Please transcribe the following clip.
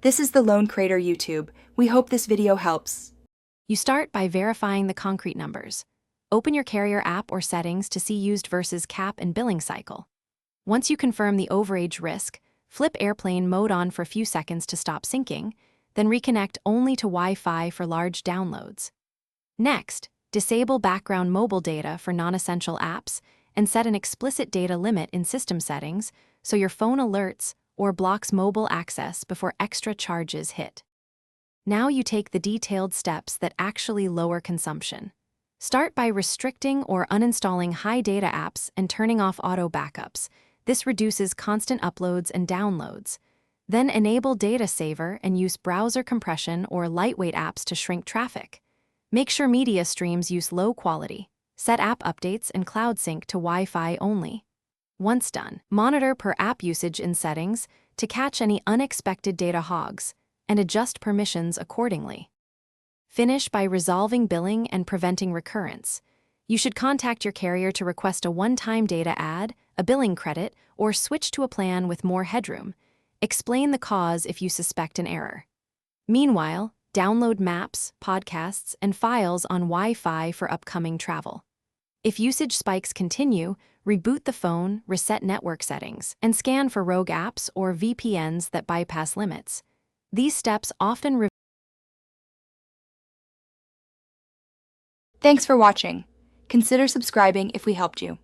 This is the Lone Crater YouTube. We hope this video helps. You start by verifying the concrete numbers. Open your carrier app or settings to see used versus cap and billing cycle. Once you confirm the overage risk, flip airplane mode on for a few seconds to stop syncing, then reconnect only to Wi-Fi for large downloads. Next, disable background mobile data for non-essential apps and set an explicit data limit in system settings so your phone alerts or blocks mobile access before extra charges hit. Now you take the detailed steps that actually lower consumption. Start by restricting or uninstalling high data apps and turning off auto backups. This reduces constant uploads and downloads. Then enable Data Saver and use browser compression or lightweight apps to shrink traffic. Make sure media streams use low quality. Set app updates and cloud sync to Wi-Fi only. Once done, monitor per app usage in settings to catch any unexpected data hogs and adjust permissions accordingly. Finish by resolving billing and preventing recurrence. You should contact your carrier to request a one-time data add, a billing credit, or switch to a plan with more headroom. Explain the cause if you suspect an error. Meanwhile, download maps, podcasts, and files on Wi-Fi for upcoming travel. If usage spikes continue, reboot the phone, reset network settings, and scan for rogue apps or VPNs that bypass limits. These steps often Thanks for watching. Consider subscribing if we helped you.